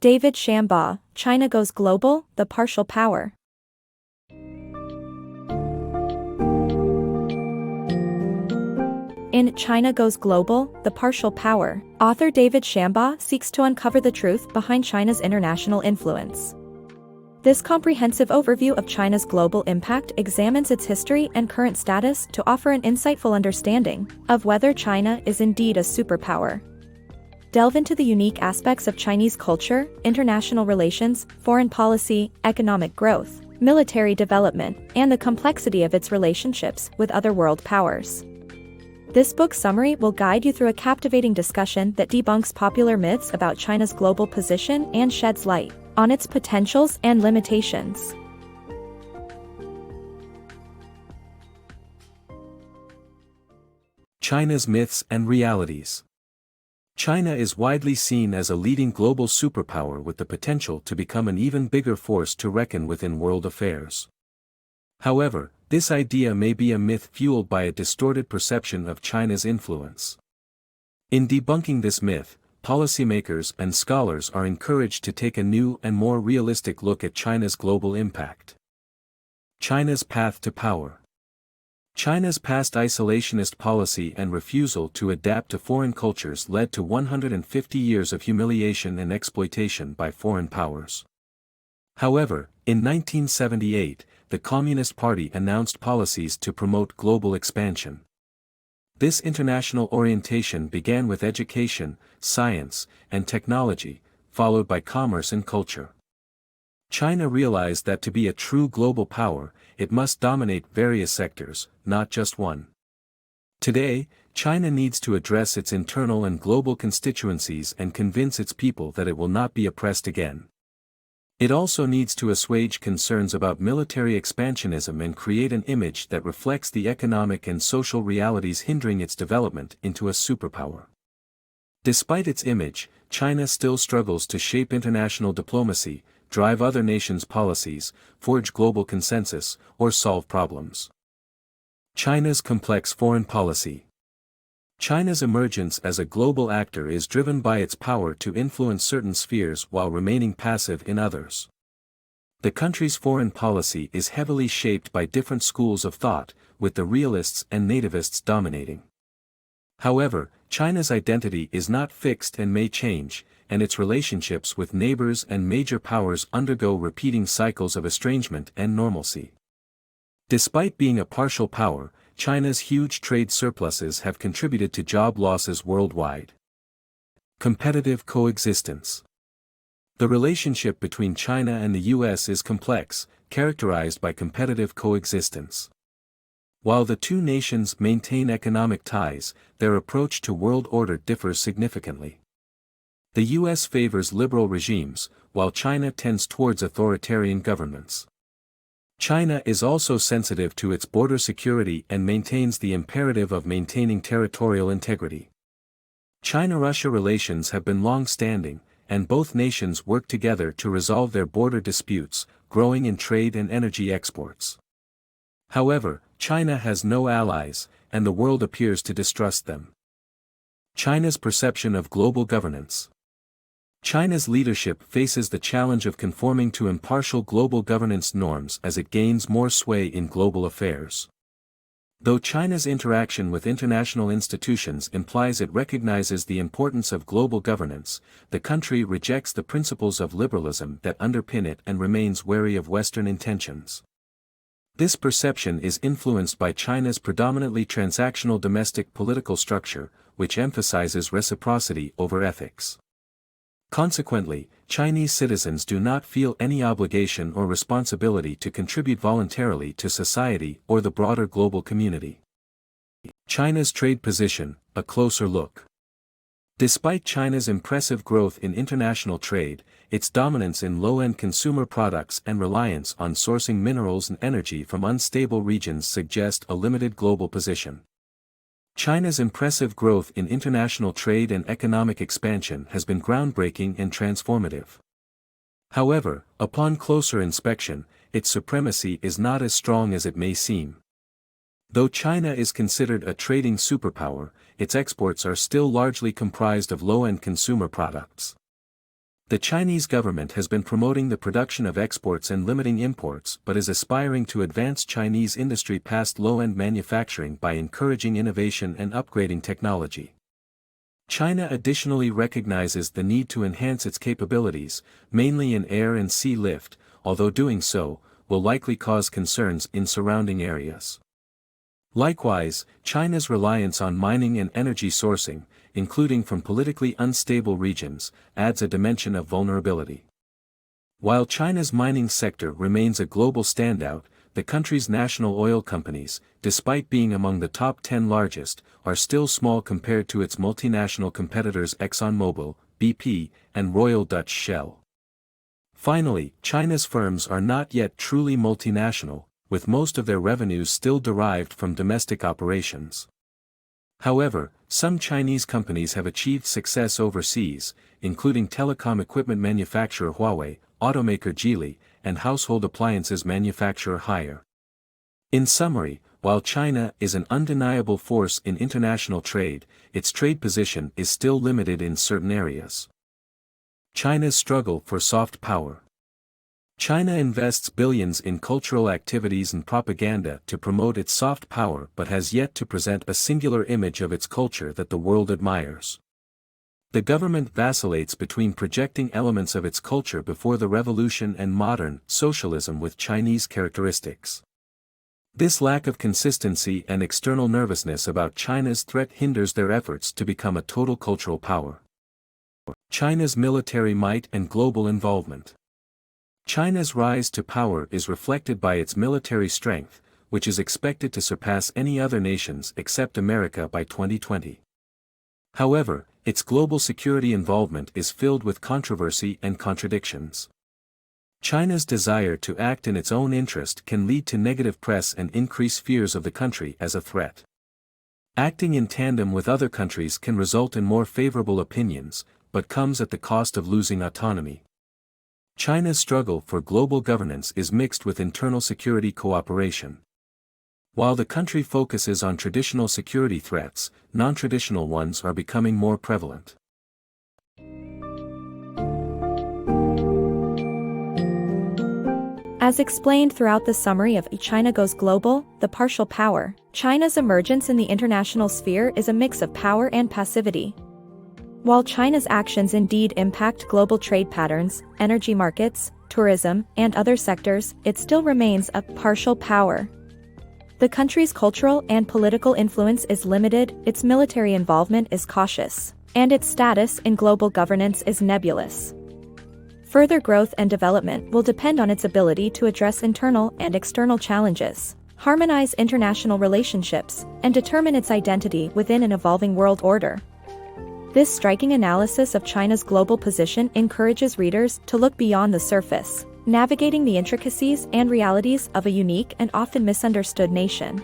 David Shambaugh, China Goes Global, The Partial Power. In China Goes Global, The Partial Power, author David Shambaugh seeks to uncover the truth behind China's international influence. This comprehensive overview of China's global impact examines its history and current status to offer an insightful understanding of whether China is indeed a superpower. Delve into the unique aspects of Chinese culture, international relations, foreign policy, economic growth, military development, and the complexity of its relationships with other world powers. This book summary will guide you through a captivating discussion that debunks popular myths about China's global position and sheds light on its potentials and limitations. China's myths and realities. China is widely seen as a leading global superpower with the potential to become an even bigger force to reckon with in world affairs. However, this idea may be a myth fueled by a distorted perception of China's influence. In debunking this myth, policymakers and scholars are encouraged to take a new and more realistic look at China's global impact. China's path to power. China's past isolationist policy and refusal to adapt to foreign cultures led to 150 years of humiliation and exploitation by foreign powers. However, in 1978, the Communist Party announced policies to promote global expansion. This international orientation began with education, science, and technology, followed by commerce and culture. China realized that to be a true global power, it must dominate various sectors, not just one. Today, China needs to address its internal and global constituencies and convince its people that it will not be oppressed again. It also needs to assuage concerns about military expansionism and create an image that reflects the economic and social realities hindering its development into a superpower. Despite its image, China still struggles to shape international diplomacy, drive other nations' policies, forge global consensus, or solve problems. China's complex foreign policy. China's emergence as a global actor is driven by its power to influence certain spheres while remaining passive in others. The country's foreign policy is heavily shaped by different schools of thought, with the realists and nativists dominating. However, China's identity is not fixed and may change, and its relationships with neighbors and major powers undergo repeating cycles of estrangement and normalcy. Despite being a partial power, China's huge trade surpluses have contributed to job losses worldwide. Competitive coexistence. The relationship between China and the US is complex, characterized by competitive coexistence. While the two nations maintain economic ties, their approach to world order differs significantly. The US favors liberal regimes, while China tends towards authoritarian governments. China is also sensitive to its border security and maintains the imperative of maintaining territorial integrity. China-Russia relations have been long-standing, and both nations work together to resolve their border disputes, growing in trade and energy exports. However, China has no allies, and the world appears to distrust them. China's perception of global governance. China's leadership faces the challenge of conforming to impartial global governance norms as it gains more sway in global affairs. Though China's interaction with international institutions implies it recognizes the importance of global governance, the country rejects the principles of liberalism that underpin it and remains wary of Western intentions. This perception is influenced by China's predominantly transactional domestic political structure, which emphasizes reciprocity over ethics. Consequently, Chinese citizens do not feel any obligation or responsibility to contribute voluntarily to society or the broader global community. China's trade position, a closer look. Despite China's impressive growth in international trade, its dominance in low-end consumer products and reliance on sourcing minerals and energy from unstable regions suggest a limited global position. China's impressive growth in international trade and economic expansion has been groundbreaking and transformative. However, upon closer inspection, its supremacy is not as strong as it may seem. Though China is considered a trading superpower, its exports are still largely comprised of low-end consumer products. The Chinese government has been promoting the production of exports and limiting imports but is aspiring to advance Chinese industry past low-end manufacturing by encouraging innovation and upgrading technology. China additionally recognizes the need to enhance its capabilities, mainly in air and sea lift, although doing so will likely cause concerns in surrounding areas. Likewise, China's reliance on mining and energy sourcing, including from politically unstable regions, adds a dimension of vulnerability. While China's mining sector remains a global standout, the country's national oil companies, despite being among the top 10 largest, are still small compared to its multinational competitors ExxonMobil, BP, and Royal Dutch Shell. Finally, China's firms are not yet truly multinational, with most of their revenues still derived from domestic operations. However, some Chinese companies have achieved success overseas, including telecom equipment manufacturer Huawei, automaker Geely, and household appliances manufacturer Haier. In summary, while China is an undeniable force in international trade, its trade position is still limited in certain areas. China's struggle for soft power. China invests billions in cultural activities and propaganda to promote its soft power but has yet to present a singular image of its culture that the world admires. The government vacillates between projecting elements of its culture before the revolution and modern socialism with Chinese characteristics. This lack of consistency and external nervousness about China's threat hinders their efforts to become a total cultural power. China's military might and global involvement. China's rise to power is reflected by its military strength, which is expected to surpass any other nations except America by 2020. However, its global security involvement is filled with controversy and contradictions. China's desire to act in its own interest can lead to negative press and increase fears of the country as a threat. Acting in tandem with other countries can result in more favorable opinions, but comes at the cost of losing autonomy. China's struggle for global governance is mixed with internal security cooperation. While the country focuses on traditional security threats, non-traditional ones are becoming more prevalent. As explained throughout the summary of China Goes Global, The Partial Power, China's emergence in the international sphere is a mix of power and passivity. While China's actions indeed impact global trade patterns, energy markets, tourism, and other sectors, it still remains a partial power. The country's cultural and political influence is limited, its military involvement is cautious, and its status in global governance is nebulous. Further growth and development will depend on its ability to address internal and external challenges, harmonize international relationships, and determine its identity within an evolving world order. This striking analysis of China's global position encourages readers to look beyond the surface, navigating the intricacies and realities of a unique and often misunderstood nation.